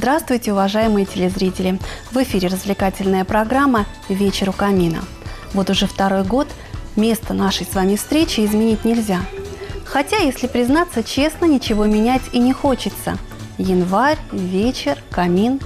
Здравствуйте, уважаемые телезрители! В эфире развлекательная программа «Вечер у камина». Вот уже второй год место нашей с вами встречи изменить нельзя. Хотя, если признаться честно, ничего менять и не хочется. Январь, вечер, камин.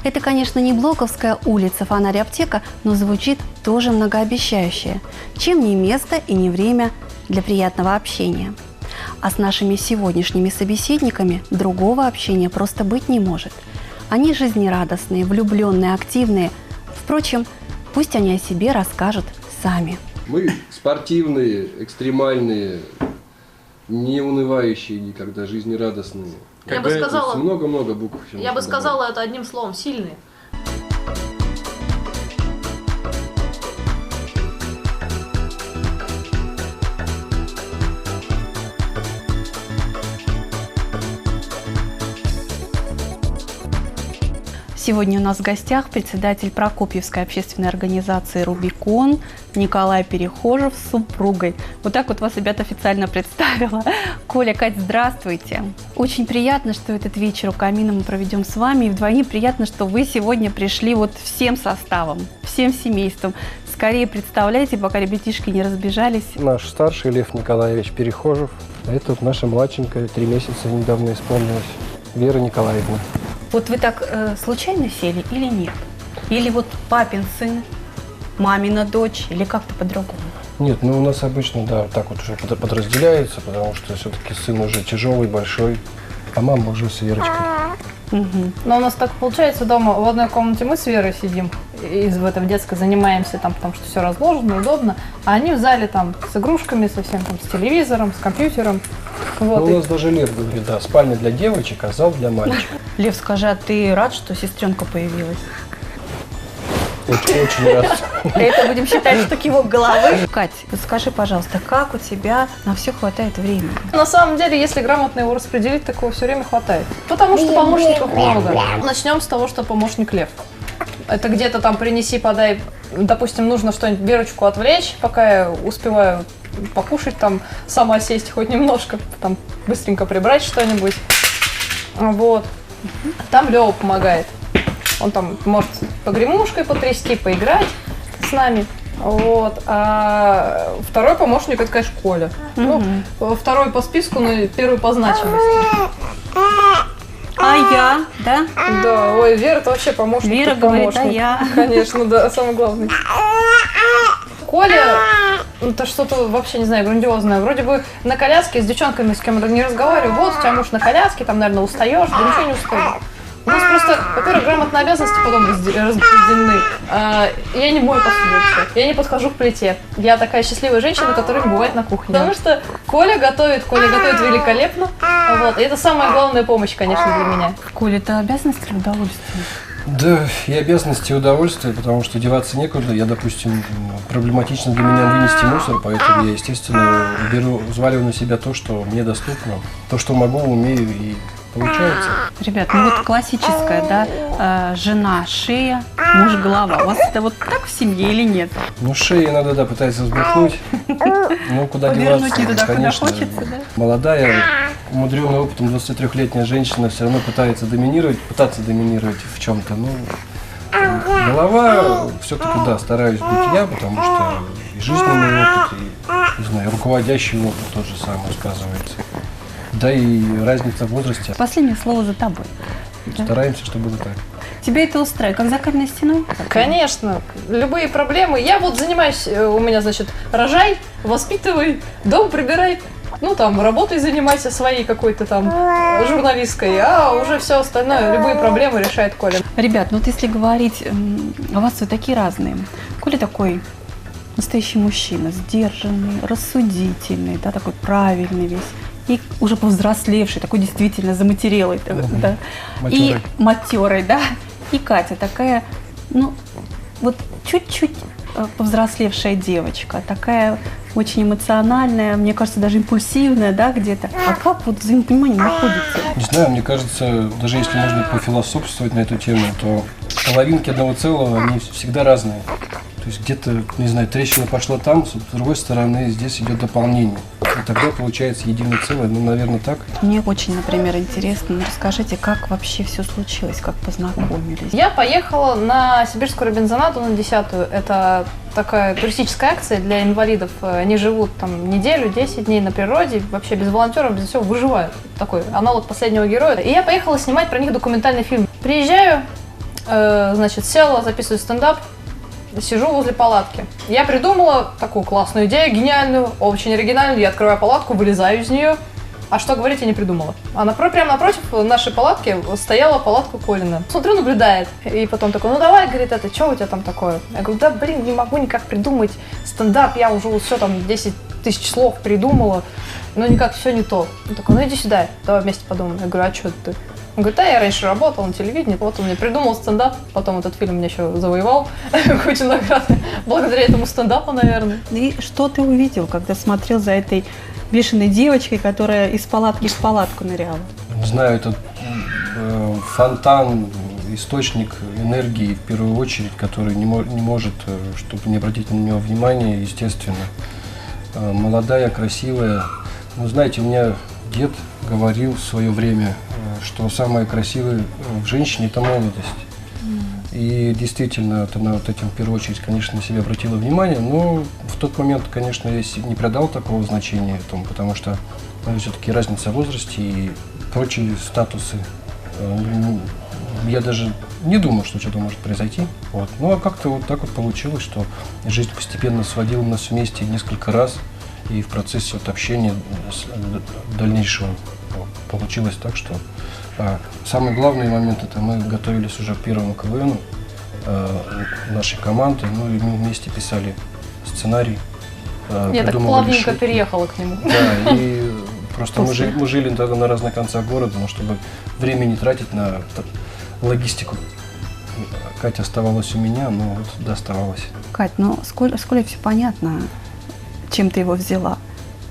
Это, конечно, не Блоковская улица, фонарь-аптека, но звучит тоже многообещающе. Чем не место и не время для приятного общения. А с нашими сегодняшними собеседниками другого общения просто быть не может. Они жизнерадостные, влюбленные, активные. Впрочем, пусть они о себе расскажут сами. Мы спортивные, экстремальные, не унывающие никогда, жизнерадостные. Я бы сказала, много-много букв. Я бы сказала это одним словом: сильные. Сегодня у нас в гостях председатель Прокопьевской общественной организации «Рубикон» Николай Перехожев с супругой. Вот так вот вас, ребята, официально представила. Коля, Кать, здравствуйте. Очень приятно, что этот вечер у камина мы проведем с вами. И вдвойне приятно, что вы сегодня пришли вот всем составом, всем семейством. Скорее представляйте, пока ребятишки не разбежались. Наш старший Лев Николаевич Перехожев. А это вот наша младшенькая, 3 месяца недавно исполнилось, Вера Николаевна. Вот вы так случайно сели или нет? Или вот папин сын, мамина дочь, или как-то по-другому? Нет, ну у нас обычно, да, так вот уже подразделяется, потому что все-таки сын уже тяжелый, большой, а мама уже с Верочкой. Угу. Но у нас так получается дома, в одной комнате мы с Верой сидим, и в этом детской занимаемся, там, потому что все разложено, удобно, а они в зале там с игрушками, совсем там с телевизором, с компьютером. Вот. Ну, у нас даже Лев говорит, да, спальня для девочек, а зал для мальчиков. Лев, скажи, а ты рад, что сестренка появилась? Очень рад. Это будем считать что кивок головы. Кать, скажи, пожалуйста, как у тебя на все хватает времени? На самом деле, если грамотно его распределить, такого все время хватает. Потому что помощников много. Начнем с того, что помощник Лев. Это где-то там принеси, подай. Допустим, нужно что-нибудь Верочку отвлечь, пока я успеваю покушать, там, сама сесть хоть немножко, там, быстренько прибрать что-нибудь. Вот. Там Лёва помогает. Он там может погремушкой потрясти, поиграть с нами. Вот. А второй помощник — это, конечно, Коля. Ну, второй по списку, но первый по значимости. А я, да? Да, ой, Вера — это вообще помощник. Вера говорит, а я. Конечно, да, самый главный. Коля, это что-то вообще, не знаю, грандиозное. Вроде бы на коляске с девчонками, с кем не разговариваю. Вот, у тебя муж на коляске, там, наверное, устаешь, да ничего не устаешь. У нас просто, во-первых, грамотные обязанности потом распределены. Я не мою посуду вообще, я не подхожу к плите. Я такая счастливая женщина, которая не бывает на кухне. Потому что Коля готовит великолепно. Вот. И это самая главная помощь, конечно, для меня. Коля, это обязанность или удовольствие? Да, и обязанности, и удовольствие, потому что деваться некуда. Я, допустим, проблематично для меня вынести мусор, поэтому я, естественно, взваливаю на себя то, что мне доступно, то, что могу, умею и получается. Ребят, ну вот классическая, да, жена шея, муж голова. У вас это вот так в семье или нет? Ну, шея иногда, да, пытается взбухнуть, но куда Повернуть деваться, не туда, куда конечно. хочется, да? Молодая, умудренная опытом 23-летняя женщина все равно пытаться доминировать в чем-то. Ну, голова все-таки, да, стараюсь быть я, потому что и жизненный опыт, и, не знаю, руководящий опыт тот же самый сказывается. Да и разница в возрасте. Последнее слово за тобой. Стараемся, чтобы было так. Тебя это устраивает, как за каменной стеной? Конечно, любые проблемы. Я вот занимаюсь, у меня, значит, рожай, воспитывай, дом прибирай. Ну, там, работой занимайся своей какой-то там журналисткой, а уже все остальное, любые проблемы решает Коля. Ребят, ну вот если говорить, у вас вы такие разные. Коля такой настоящий мужчина, сдержанный, рассудительный, да, такой правильный весь. И уже повзрослевший, такой действительно заматерелый, да. И матерый, да. И Катя такая, ну, вот чуть-чуть повзрослевшая девочка, такая очень эмоциональная, мне кажется, даже импульсивная, да, где-то. А как вот взаимопонимание находится? Не знаю, мне кажется, даже если можно пофилософствовать на эту тему, то половинки одного целого, они всегда разные. То есть где-то, не знаю, трещина пошла там, с другой стороны здесь идет дополнение. и тогда получается единое целое. Ну, наверное, так. Мне очень, например, интересно. Расскажите, как вообще все случилось, как познакомились? Я поехала на Сибирскую Робинзонаду на 10-ю. Это такая туристическая акция для инвалидов. Они живут там неделю, 10 дней на природе, вообще без волонтеров, без всего выживают. Такой аналог «Последнего героя». И я поехала снимать про них документальный фильм. Приезжаю, значит, села записывать стендап, сижу возле палатки. Я придумала такую классную идею, гениальную, очень оригинальную. Я открываю палатку, вылезаю из нее. А что говорить, я не придумала. А прямо напротив нашей палатки стояла палатка Колина. Смотрю, наблюдает. И потом такой, ну давай, говорит, это что у тебя там такое? Я говорю, да блин, не могу никак придумать стендап. Я уже все там 10 тысяч слов придумала. Но никак все не то. Он такой, ну иди сюда, давай вместе подумаем. Я говорю, а что ты? Он говорит, да, я раньше работал на телевидении, вот он мне придумал стендап, потом этот фильм меня еще завоевал кучу наград, благодаря этому стендапу, наверное. И что ты увидел, когда смотрел за этой бешеной девочкой, которая из палатки в палатку ныряла? Не знаю, это фонтан, источник энергии, в первую очередь, который не может, чтобы не обратить на него внимания, естественно. Молодая, красивая. Ну, знаете, у меня дед говорил в свое время, что самое красивое в женщине – это молодость. И действительно, она вот этим в первую очередь, конечно, на себя обратила внимание, но в тот момент, конечно, я не придал такого значения этому, потому что все-таки разница в возрасте и прочие статусы. Я даже не думал, что что-то может произойти. Вот. Ну а как-то вот так вот получилось, что жизнь постепенно сводила нас вместе несколько раз, и в процессе вот общения дальнейшего получилось так, что самый главный момент — это мы готовились уже к первому КВНу нашей команды, ну и мы вместе писали сценарий. Я так плавненько переехала к нему. Да, и просто мы жили тогда на разных концах города, но чтобы время не тратить на логистику. Катя оставалась у меня, но вот доставалась. Кать, ну с Колей все понятно, чем ты его взяла.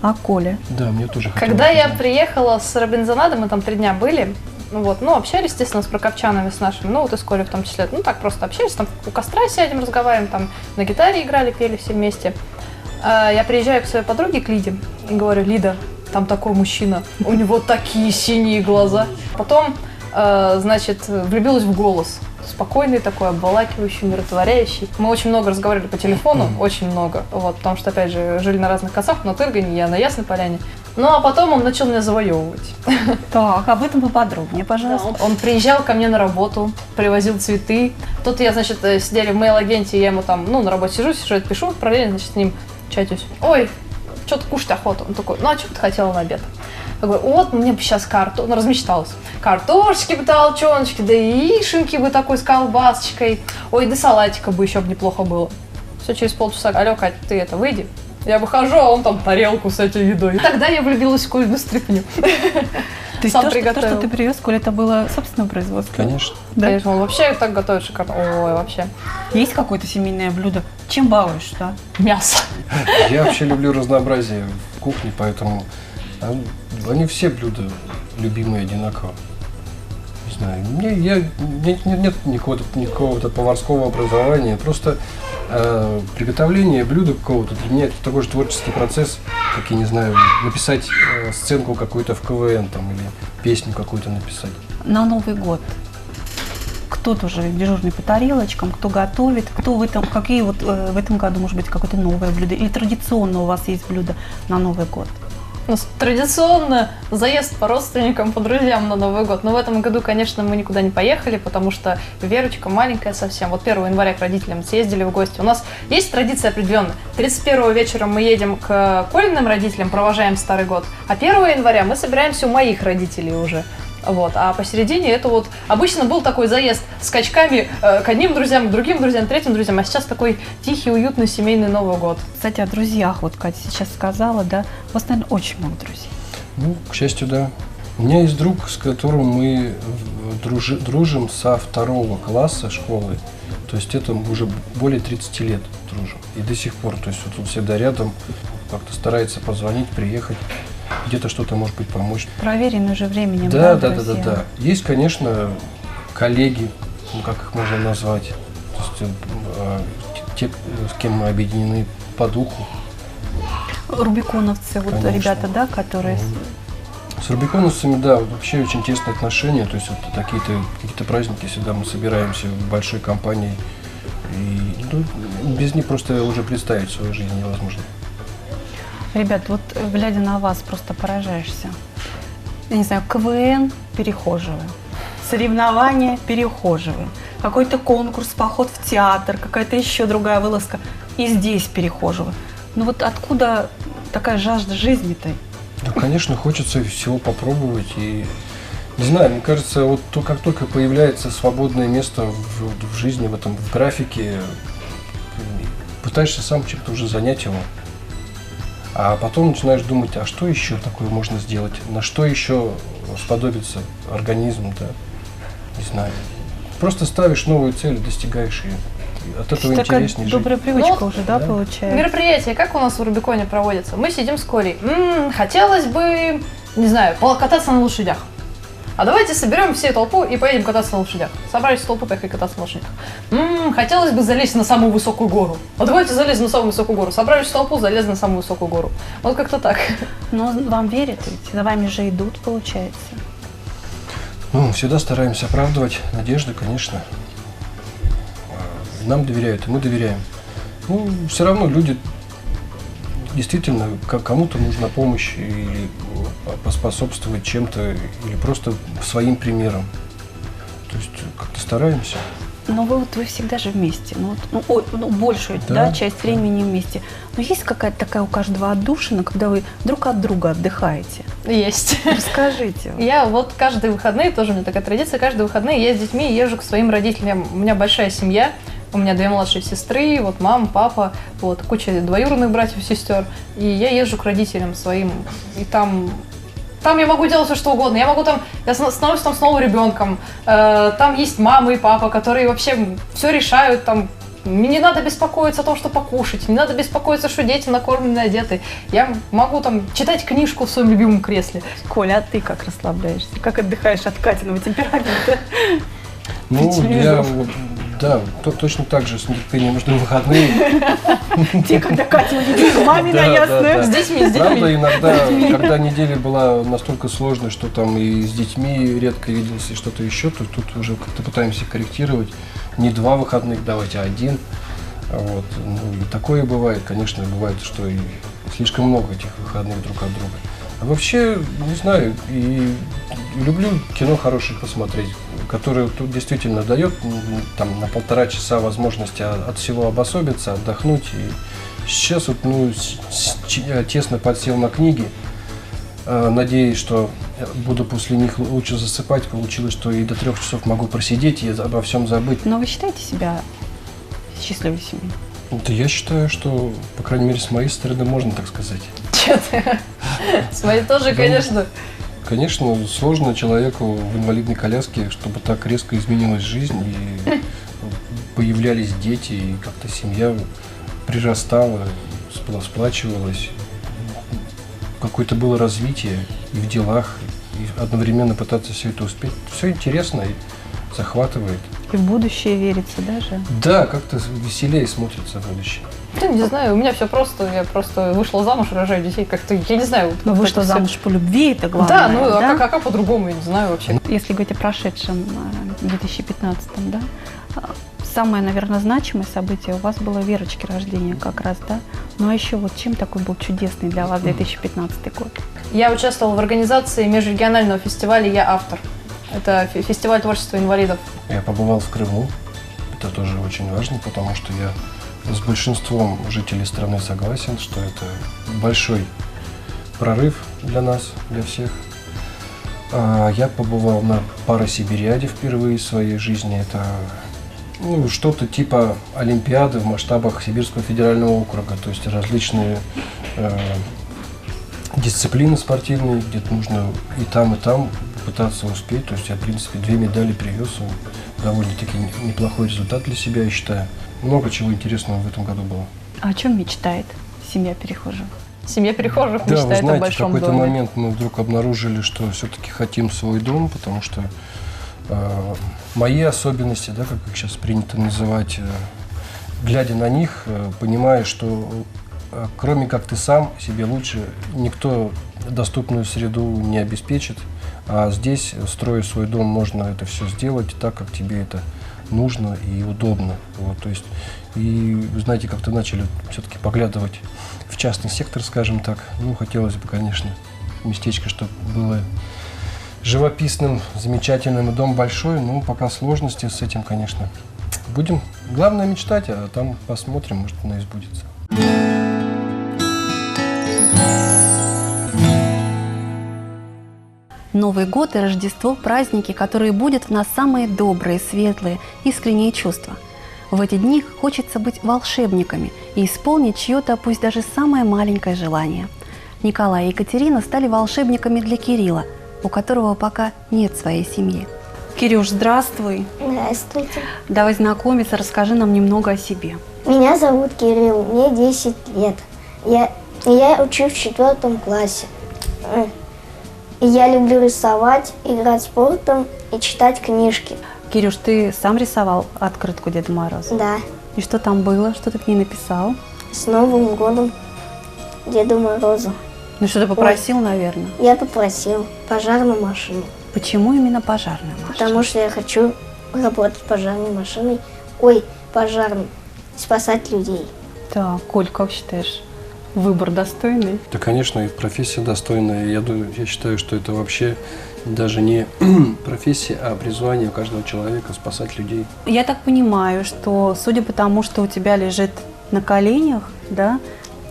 А Коля? Да, мне тоже хотелось. Когда я приехала с Робинзонада, мы там 3 дня были, вот, ну, общались, естественно, с прокопчанами, с нашими, ну, вот и с Колей в том числе, ну, так просто общались, там у костра сядем, разговариваем, там на гитаре играли, пели все вместе. Я приезжаю к своей подруге, к Лиде, и говорю, Лида, там такой мужчина, у него такие синие глаза. Потом, значит, влюбилась в голос. Спокойный такой, обволакивающий, умиротворяющий. Мы очень много разговаривали по телефону, очень много, вот, потому что, опять же, жили на разных концах, на Тыргане, я на Ясной Поляне. Ну, а потом он начал меня завоевывать. Так, об этом поподробнее, пожалуйста. Да, он приезжал ко мне на работу, привозил цветы. Тут я, значит, сидели в мейл-агенте, я ему там, ну, на работе сижу, пишу, параллельно, значит, с ним чатюсь. Ой, что-то кушать охота. Он такой, ну, а что ты хотела на обед? Я говорю, вот, мне бы сейчас ну, размечталась. Картошечки бы, толченочки, да яишенки бы такой с колбасочкой. Ой, да салатика бы еще бы неплохо было. Все, через полчаса, алло, Кать, ты это, выйди. Я выхожу, а он там тарелку с этой едой. И тогда я влюбилась в Колину стряпню. То есть то, что ты привез, Коля, это было собственное производство? Конечно. Да? Конечно, он вообще так готовит шикарно. Ой, вообще. Есть какое-то семейное блюдо? Чем балуешь, да? Мясо. Я вообще люблю разнообразие в кухне, поэтому они все блюда любимые одинаково. Не знаю, у меня нет никакого поварского образования, просто приготовление блюда какого-то для меня это такой же творческий процесс, как, я не знаю, написать сценку какую-то в КВН там, или песню какую-то написать. На Новый год кто тоже дежурный по тарелочкам, кто готовит, какие вот в этом году, может быть, какое-то новое блюдо, или традиционно у вас есть блюдо на Новый год? У нас традиционно заезд по родственникам, по друзьям на Новый год. Но в этом году, конечно, мы никуда не поехали, потому что Верочка маленькая совсем. Вот 1 января к родителям съездили в гости. У нас есть традиция определенная. 31 вечером мы едем к Колиным родителям, провожаем Старый год. А 1 января мы собираемся у моих родителей уже. Вот. А посередине это вот обычно был такой заезд с скачками к одним друзьям, к другим друзьям, к третьим друзьям, а сейчас такой тихий, уютный семейный Новый год. Кстати, о друзьях, вот Катя сейчас сказала, да, у вас, наверное, очень много друзей. Ну, к счастью, да. У меня есть друг, с которым мы дружим со 2 класса школы, то есть это уже более 30 лет дружим. И до сих пор, то есть вот он всегда рядом, как-то старается позвонить, приехать. Где-то что-то, может быть, помочь. Проверенный уже временем. Да. Есть, конечно, коллеги, ну, как их можно назвать, то есть, те, с кем мы объединены по духу. Рубиконовцы, вот Конечно. ребята, да, которые... С рубиконовцами, да, вообще очень тесные отношения. То есть вот какие-то праздники всегда мы собираемся в большой компании. И без них просто уже представить свою жизнь невозможно. Ребят, вот глядя на вас, просто поражаешься. Я не знаю, КВН перехоживы, соревнования перехоживы, какой-то конкурс, поход в театр, какая-то еще другая вылазка. И здесь перехоживы. Ну вот откуда такая жажда жизни-то? Да, конечно, хочется всего попробовать. И не знаю, мне кажется, вот как только появляется свободное место в жизни, в графике, пытаешься сам чем-то уже занять его. А потом начинаешь думать, а что еще такое можно сделать, на что еще сподобится организм, да, не знаю. Просто ставишь новую цель, достигаешь ее. От этого интереснее жить. Добрая привычка Ну, уже, да, получается? Мероприятие, как у нас в Рубиконе проводится? Мы сидим с Колей. Хотелось бы, не знаю, кататься на лошадях. А давайте соберем всю толпу и поедем кататься на лошадях. Собрались в толпу, поехали кататься на лошадях. Хотелось бы залезть на самую высокую гору. А давайте залезем на самую высокую гору. Собрались в толпу, залезли на самую высокую гору. Вот как-то так. Но вам верят ведь, за вами же идут, получается. Ну, всегда стараемся оправдывать надежды, конечно. Нам доверяют, и мы доверяем. Ну, все равно люди действительно, кому-то нужна помощь или поспособствовать чем-то, или просто своим примером. То есть как-то стараемся. Но вы всегда же вместе, большую часть времени вместе. Но есть какая-то такая у каждого отдушина, когда вы друг от друга отдыхаете? Есть. Расскажите. Я вот каждые выходные, тоже у меня такая традиция, каждые выходные я с детьми езжу к своим родителям. У меня большая семья. У меня 2 младшие сестры, вот мама, папа, вот куча двоюродных братьев и сестер. И я езжу к родителям своим. И там я могу делать все, что угодно. Я становлюсь там снова ребенком. Там есть мама и папа, которые вообще все решают. Там мне не надо беспокоиться о том, что покушать. Не надо беспокоиться, что дети накормлены, одеты. Я могу там читать книжку в своем любимом кресле. Коля, а ты как расслабляешься? Как отдыхаешь от Катиного темперамента? Да, точно так же с нетерпением жду выходные. Те, когда Катя увидит мамина ясная. С детьми. Правда, иногда, когда неделя была настолько сложной, что там и с детьми редко виделся, и что-то еще, то тут уже как-то пытаемся корректировать. Не 2 выходных давать, а 1. Вот. Ну, и такое бывает, конечно, бывает, что и слишком много этих выходных друг от друга. А вообще, не знаю, и люблю кино хорошее посмотреть, которое тут действительно дает там, на 1,5 часа возможности от всего обособиться, отдохнуть. И сейчас вот, тесно подсел на книги, надеюсь, что буду после них лучше засыпать. Получилось, что и до 3 часов могу просидеть и обо всем забыть. Но вы считаете себя счастливой семьей? Да я считаю, что, по крайней мере, с моей стороны можно так сказать. Че-то. С моей тоже, конечно. Конечно, сложно человеку в инвалидной коляске, чтобы так резко изменилась жизнь, и появлялись дети, и как-то семья прирастала, сплачивалась. Какое-то было развитие и в делах, и одновременно пытаться все это успеть. Все интересно и захватывает. И в будущее верится даже? Да, как-то веселее смотрится будущее. Да, не знаю, у меня все просто. Я просто вышла замуж, рожаю детей. Как-то, я не знаю. Но вышла замуж по любви, это главное. Да, ну да? А как по-другому, я не знаю вообще. Если говорить о прошедшем 2015, да, самое, наверное, значимое событие у вас было Верочки рождения как раз, да? Ну а еще вот чем такой был чудесный для вас 2015 год? Я участвовала в организации межрегионального фестиваля «Я автор». Это фестиваль творчества инвалидов. Я побывал в Крыму. Это тоже очень важно, потому что я с большинством жителей страны согласен, что это большой прорыв для нас, для всех. Я побывал на Парасибириаде впервые в своей жизни. Это что-то типа Олимпиады в масштабах Сибирского федерального округа, то есть различные дисциплины спортивные, где-то нужно и там пытаться успеть. То есть я, в принципе, 2 медали привез. Довольно-таки неплохой результат для себя, я считаю. Много чего интересного в этом году было. А о чем мечтает семья перехожих? Семья перехожих Да, мечтает вы знаете, о большом в какой-то доме. момент мы вдруг обнаружили, что все-таки хотим свой дом, потому что мои особенности, да, как их сейчас принято называть, глядя на них, понимая, что кроме как ты сам, себе лучше никто доступную среду не обеспечит. А здесь, строя свой дом, можно это все сделать так, как тебе это нужно и удобно. Вот, то есть, и, знаете, как-то начали все-таки поглядывать в частный сектор, скажем так. Ну, хотелось бы, конечно, местечко, чтобы было живописным, замечательным, и дом большой, но пока сложности с этим, конечно. Будем, главное, мечтать, а там посмотрим, может, она и сбудется. Новый год и Рождество – праздники, которые будут в нас самые добрые, светлые, искренние чувства. В эти дни хочется быть волшебниками и исполнить чье-то, пусть даже самое маленькое желание. Николай и Екатерина стали волшебниками для Кирилла, у которого пока нет своей семьи. Кирюш, здравствуй. Здравствуйте. Давай знакомиться, расскажи нам немного о себе. Меня зовут Кирилл, мне 10 лет. Я учусь в 4 классе. И я люблю рисовать, играть спортом и читать книжки. Кирюш, ты сам рисовал открытку Деда Мороза? Да. И что там было? Что ты к ней написал? С Новым годом Деду Морозу. Ну что ты попросил, наверное? Я попросил пожарную машину. Почему именно пожарная машина? Потому что я хочу работать пожарной машиной. Пожарной. Спасать людей. Так, Коль, как считаешь, выбор достойный? Да, конечно, и профессия достойная. Я считаю, что это вообще даже не профессия, а призвание каждого человека спасать людей. Я так понимаю, что судя по тому, что у тебя лежит на коленях, да,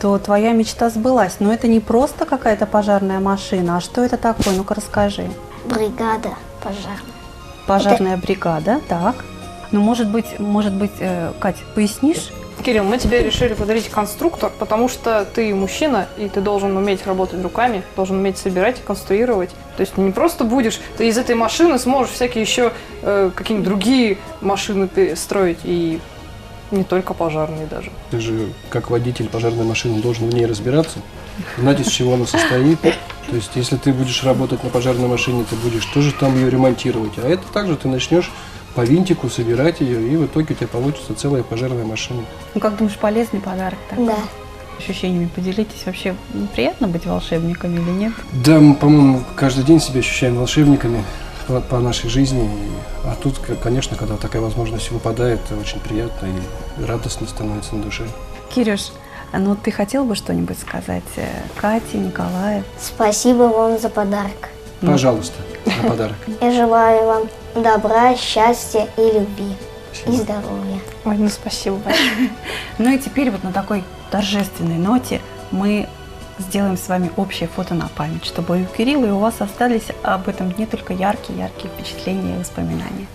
то твоя мечта сбылась. Но это не просто какая-то пожарная машина, а что это такое? Ну-ка расскажи. Бригада пожарная. Пожарная бригада, так. Ну, может быть, Кать, пояснишь? Кирилл, мы тебе решили подарить конструктор, потому что ты мужчина, и ты должен уметь работать руками, должен уметь собирать, конструировать. То есть не просто будешь, ты из этой машины сможешь всякие еще какие-нибудь другие машины строить, и не только пожарные даже. Ты же, как водитель пожарной машины, должен в ней разбираться, знать, из чего она состоит. То есть, если ты будешь работать на пожарной машине, ты будешь тоже там ее ремонтировать. А это также ты начнешь по винтику собирать ее, и в итоге у тебя получится целая пожарная машина. Ну, как думаешь, полезный подарок такой? Да. Ощущениями поделитесь. Вообще приятно быть волшебниками или нет? Да, мы, по-моему, каждый день себя ощущаем волшебниками по нашей жизни. А тут, конечно, когда такая возможность выпадает, это очень приятно и радостно становится на душе. Кирюш, ну ты хотел бы что-нибудь сказать Кате, Николаю? Спасибо вам за подарок. Пожалуйста, на подарок. Я желаю вам добра, счастья и любви. Спасибо. И здоровья. Ой, ну спасибо большое. Ну и теперь вот на такой торжественной ноте мы сделаем с вами общее фото на память, чтобы и у Кирилла, и у вас остались об этом дне только яркие впечатления и воспоминания.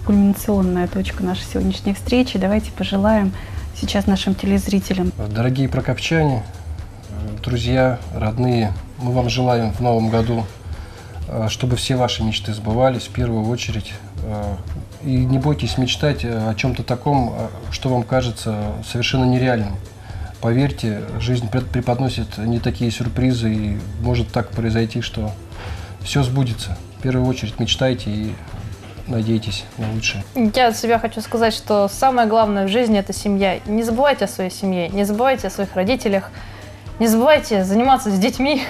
Кульминационная точка нашей сегодняшней встречи. Давайте пожелаем сейчас нашим телезрителям. Дорогие прокопчане, друзья, родные, мы вам желаем в новом году, чтобы все ваши мечты сбывались в первую очередь. И не бойтесь мечтать о чем-то таком, что вам кажется совершенно нереальным. Поверьте, жизнь преподносит не такие сюрпризы, и может так произойти, что все сбудется. В первую очередь мечтайте и надейтесь на лучшее. Я от себя хочу сказать, что самое главное в жизни – это семья. Не забывайте о своей семье, не забывайте о своих родителях, не забывайте заниматься с детьми,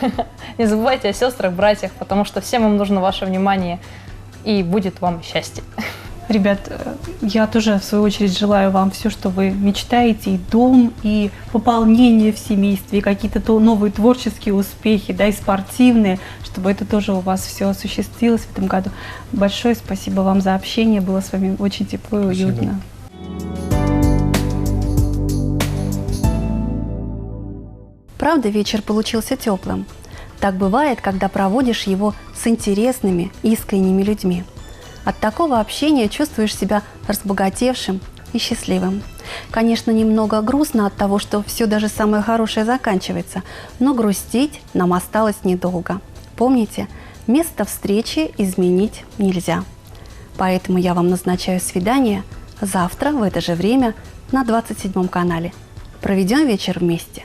не забывайте о сестрах, братьях, потому что всем им нужно ваше внимание, и будет вам счастье. Ребят, я тоже, в свою очередь, желаю вам все, что вы мечтаете, и дом, и пополнение в семействе, и какие-то новые творческие успехи, да, и спортивные, чтобы это тоже у вас все осуществилось в этом году. Большое спасибо вам за общение, было с вами очень тепло и уютно. Правда, вечер получился теплым. Так бывает, когда проводишь его с интересными, искренними людьми. От такого общения чувствуешь себя разбогатевшим и счастливым. Конечно, немного грустно от того, что все даже самое хорошее заканчивается, но грустить нам осталось недолго. Помните, место встречи изменить нельзя. Поэтому я вам назначаю свидание завтра в это же время на 27 канале. Проведем вечер вместе.